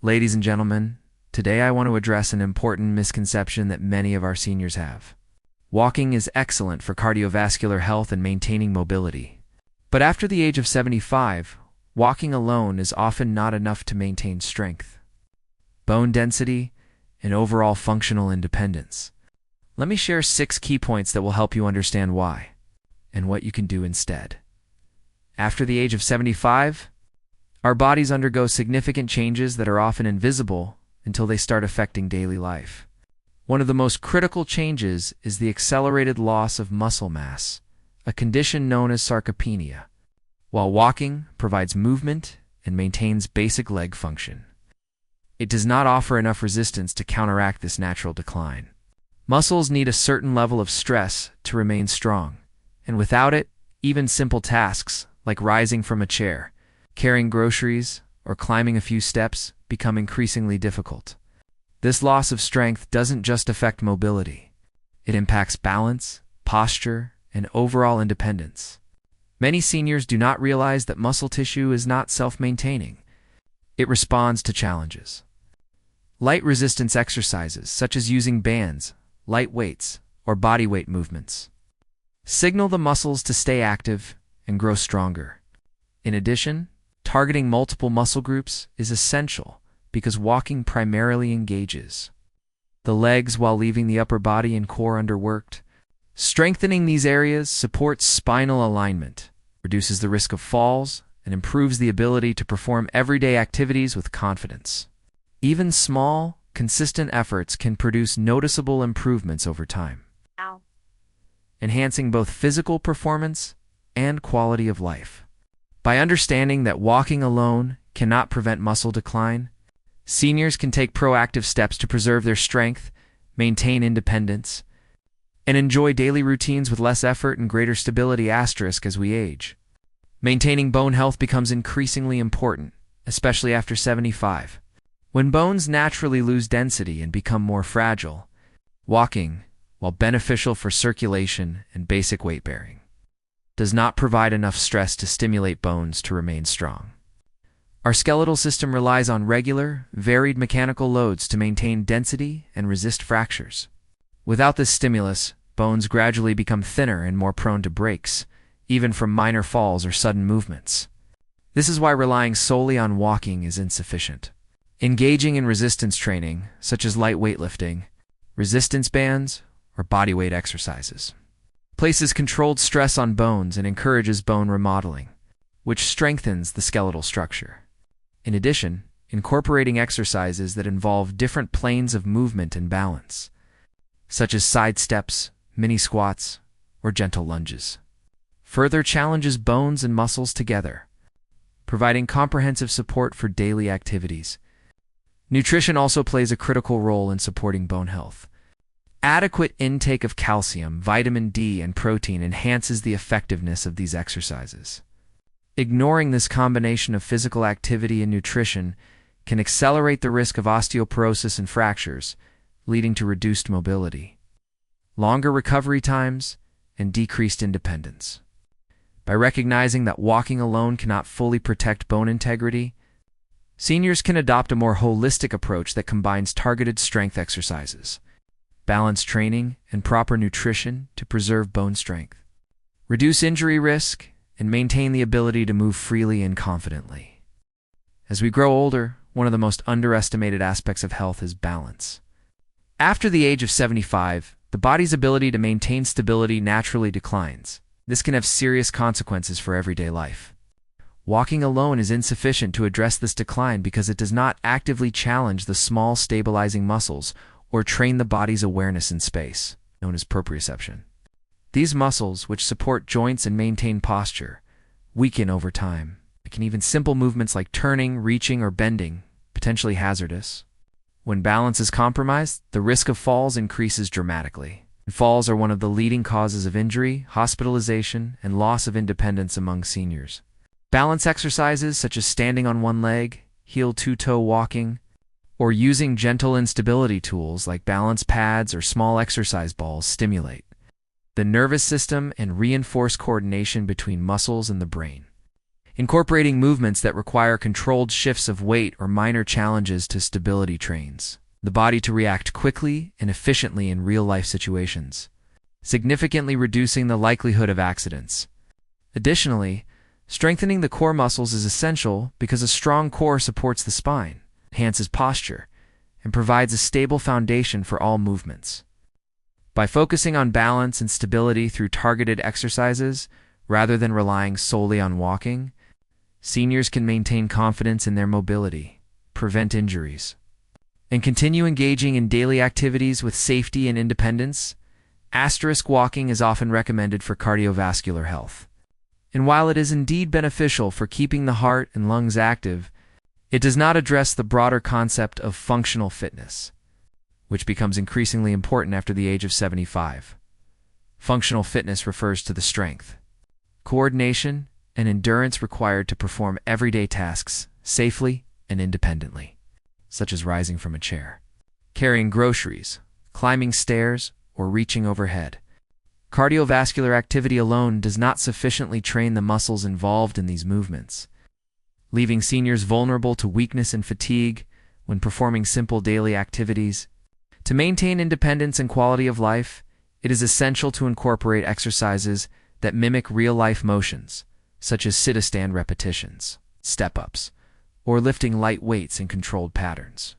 Ladies and gentlemen, today I want to address an important misconception that many of our seniors have. Walking is excellent for cardiovascular health and maintaining mobility. But after the age of 75, walking alone is often not enough to maintain strength, bone density, and overall functional independence. Let me share 6 key points that will help you understand why and what you can do instead. After the age of 75, our bodies undergo significant changes that are often invisible until they start affecting daily life. One of the most critical changes is the accelerated loss of muscle mass, a condition known as sarcopenia, while walking provides movement and maintains basic leg function. It does not offer enough resistance to counteract this natural decline. Muscles need a certain level of stress to remain strong, and without it, even simple tasks like rising from a chair, carrying groceries, or climbing a few steps become increasingly difficult. This loss of strength doesn't just affect mobility. It impacts balance, posture, and overall independence. Many seniors do not realize that muscle tissue is not self-maintaining. It responds to challenges. Light resistance exercises, such as using bands, light weights, or body weight movements, signal the muscles to stay active and grow stronger. In addition, targeting multiple muscle groups is essential because walking primarily engages the legs while leaving the upper body and core underworked. Strengthening these areas supports spinal alignment, reduces the risk of falls, and improves the ability to perform everyday activities with confidence. Even small, consistent efforts can produce noticeable improvements over time, enhancing both physical performance and quality of life. By understanding that walking alone cannot prevent muscle decline, seniors can take proactive steps to preserve their strength, maintain independence, and enjoy daily routines with less effort and greater stability as we age. Maintaining bone health becomes increasingly important, especially after 75. When bones naturally lose density and become more fragile, walking, while beneficial for circulation and basic weight bearing, does not provide enough stress to stimulate bones to remain strong. Our skeletal system relies on regular, varied mechanical loads to maintain density and resist fractures. Without this stimulus, bones gradually become thinner and more prone to breaks, even from minor falls or sudden movements. This is why relying solely on walking is insufficient. Engaging in resistance training, such as light weightlifting, resistance bands, or bodyweight exercises, places controlled stress on bones and encourages bone remodeling, which strengthens the skeletal structure. In addition, incorporating exercises that involve different planes of movement and balance, such as side steps, mini squats, or gentle lunges, further challenges bones and muscles together, providing comprehensive support for daily activities. Nutrition also plays a critical role in supporting bone health. Adequate intake of calcium, vitamin D, and protein enhances the effectiveness of these exercises. Ignoring this combination of physical activity and nutrition can accelerate the risk of osteoporosis and fractures, leading to reduced mobility, longer recovery times, and decreased independence. By recognizing that walking alone cannot fully protect bone integrity, seniors can adopt a more holistic approach that combines targeted strength exercises, balanced training, and proper nutrition to preserve bone strength, reduce injury risk, and maintain the ability to move freely and confidently. As we grow older, one of the most underestimated aspects of health is balance. After the age of 75, the body's ability to maintain stability naturally declines. This can have serious consequences for everyday life. Walking alone is insufficient to address this decline because it does not actively challenge the small stabilizing muscles or train the body's awareness in space, known as proprioception. These muscles, which support joints and maintain posture, weaken over time, making even simple movements like turning, reaching, or bending potentially hazardous. When balance is compromised, the risk of falls increases dramatically. Falls are one of the leading causes of injury, hospitalization, and loss of independence among seniors. Balance exercises such as standing on one leg, heel-to-toe walking, or using gentle instability tools like balance pads or small exercise balls stimulate the nervous system and reinforce coordination between muscles and the brain. incorporating movements that require controlled shifts of weight or minor challenges to stability trains the body to react quickly and efficiently in real-life situations, significantly reducing the likelihood of accidents. Additionally, strengthening the core muscles is essential because a strong core supports the spine, enhances posture, and provides a stable foundation for all movements. By focusing on balance and stability through targeted exercises, rather than relying solely on walking, seniors can maintain confidence in their mobility, prevent injuries, and continue engaging in daily activities with safety and independence. Walking is often recommended for cardiovascular health. And while it is indeed beneficial for keeping the heart and lungs active, it does not address the broader concept of functional fitness, which becomes increasingly important after the age of 75. Functional fitness refers to the strength, coordination, and endurance required to perform everyday tasks safely and independently, such as rising from a chair, carrying groceries, climbing stairs, or reaching overhead. Cardiovascular activity alone does not sufficiently train the muscles involved in these movements, leaving seniors vulnerable to weakness and fatigue when performing simple daily activities. To maintain independence and quality of life, it is essential to incorporate exercises that mimic real-life motions, such as sit-to-stand repetitions, step-ups, or lifting light weights in controlled patterns.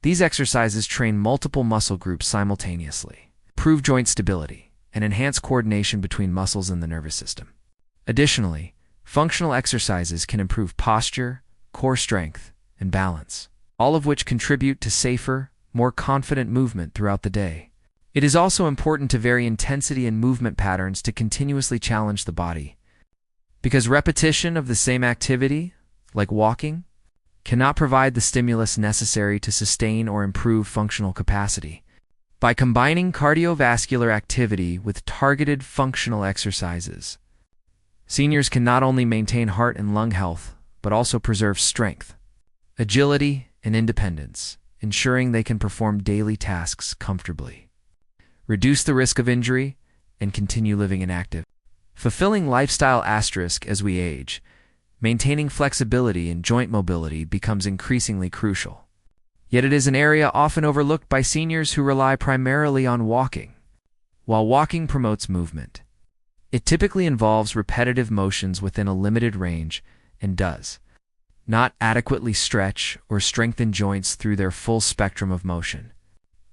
These exercises train multiple muscle groups simultaneously, improve joint stability, and enhance coordination between muscles and the nervous system. Additionally, functional exercises can improve posture, core strength, and balance, all of which contribute to safer, more confident movement throughout the day. It is also important to vary intensity and movement patterns to continuously challenge the body, because repetition of the same activity, like walking, cannot provide the stimulus necessary to sustain or improve functional capacity. By combining cardiovascular activity with targeted functional exercises, seniors can not only maintain heart and lung health, but also preserve strength, agility, and independence, ensuring they can perform daily tasks comfortably, reduce the risk of injury, and continue living an active, fulfilling lifestyle. As we age, maintaining flexibility and joint mobility becomes increasingly crucial. Yet it is an area often overlooked by seniors who rely primarily on walking. While walking promotes movement, it typically involves repetitive motions within a limited range and does not adequately stretch or strengthen joints through their full spectrum of motion.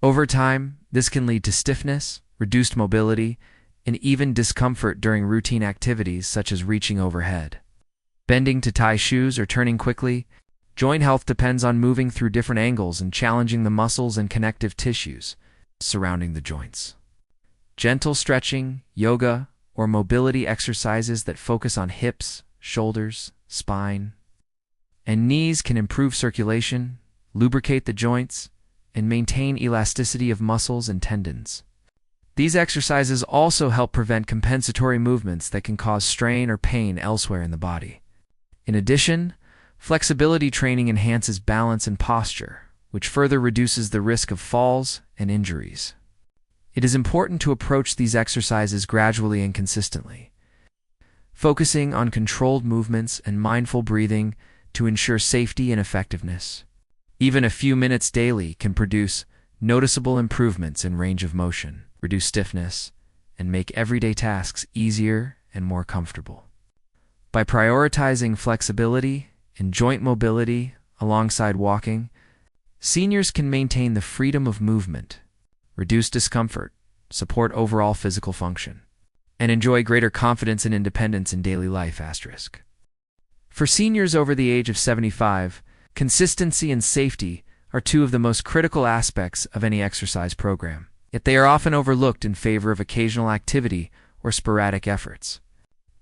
Over time, this can lead to stiffness, reduced mobility, and even discomfort during routine activities such as reaching overhead, bending to tie shoes, or turning quickly. Joint health depends on moving through different angles and challenging the muscles and connective tissues surrounding the joints. Gentle stretching, yoga, or mobility exercises that focus on hips, shoulders, spine, and knees can improve circulation, lubricate the joints, and maintain elasticity of muscles and tendons. These exercises also help prevent compensatory movements that can cause strain or pain elsewhere in the body. In addition, flexibility training enhances balance and posture, which further reduces the risk of falls and injuries. It is important to approach these exercises gradually and consistently, focusing on controlled movements and mindful breathing to ensure safety and effectiveness. Even a few minutes daily can produce noticeable improvements in range of motion, reduce stiffness, and make everyday tasks easier and more comfortable. By prioritizing flexibility and joint mobility alongside walking, seniors can maintain the freedom of movement, reduce discomfort, support overall physical function, and enjoy greater confidence and independence in daily life. For seniors over the age of 75, consistency and safety are two of the most critical aspects of any exercise program, yet they are often overlooked in favor of occasional activity or sporadic efforts.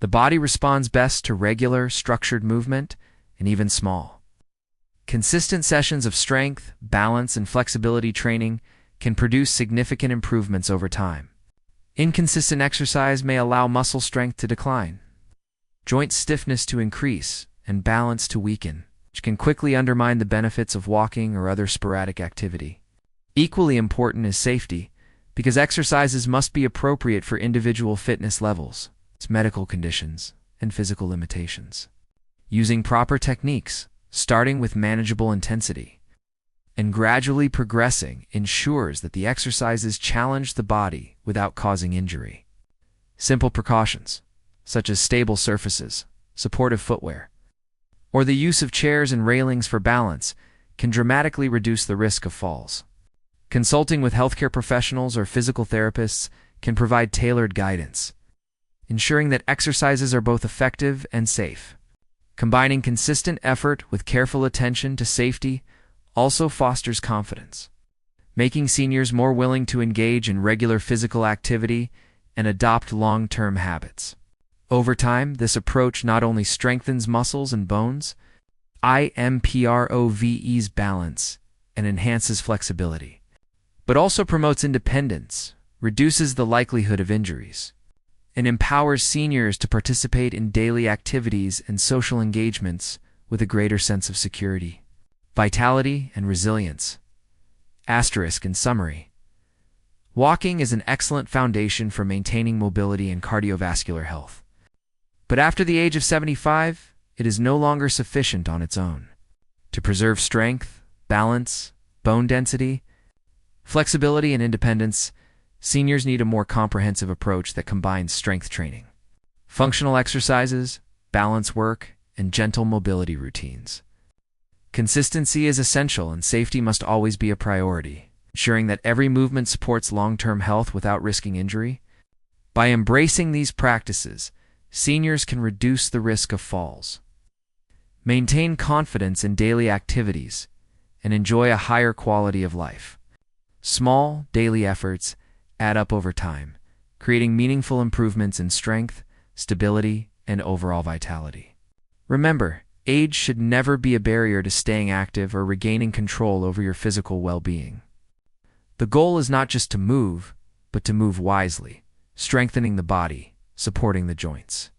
The body responds best to regular, structured movement, and even small, consistent sessions of strength, balance, and flexibility training can produce significant improvements over time. Inconsistent exercise may allow muscle strength to decline, joint stiffness to increase, and balance to weaken, which can quickly undermine the benefits of walking or other sporadic activity. Equally important is safety, because exercises must be appropriate for individual fitness levels, medical conditions, and physical limitations. using proper techniques, starting with manageable intensity, and gradually progressing ensures that the exercises challenge the body without causing injury. Simple precautions, such as stable surfaces, supportive footwear, or the use of chairs and railings for balance, can dramatically reduce the risk of falls. Consulting with healthcare professionals or physical therapists can provide tailored guidance, ensuring that exercises are both effective and safe. Combining consistent effort with careful attention to safety also fosters confidence, making seniors more willing to engage in regular physical activity and adopt long-term habits. Over time, this approach not only strengthens muscles and bones, improves balance, and enhances flexibility, but also promotes independence, reduces the likelihood of injuries, and empowers seniors to participate in daily activities and social engagements with a greater sense of security, vitality, and resilience. In summary, walking is an excellent foundation for maintaining mobility and cardiovascular health. But after the age of 75, it is no longer sufficient on its own. To preserve strength, balance, bone density, flexibility, and independence, seniors need a more comprehensive approach that combines strength training, functional exercises, balance work, and gentle mobility routines. Consistency is essential, and safety must always be a priority, ensuring that every movement supports long-term health without risking injury. By embracing these practices, seniors can reduce the risk of falls, maintain confidence in daily activities, and enjoy a higher quality of life. Small, daily efforts add up over time, creating meaningful improvements in strength, stability, and overall vitality. Remember, age should never be a barrier to staying active or regaining control over your physical well-being. The goal is not just to move, but to move wisely, strengthening the body, supporting the joints,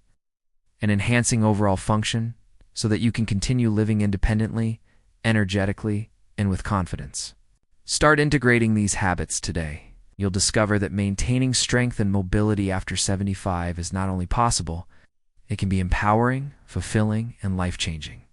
and enhancing overall function so that you can continue living independently, energetically, and with confidence. Start integrating these habits today. You'll discover that maintaining strength and mobility after 75 is not only possible, it can be empowering, fulfilling, and life-changing.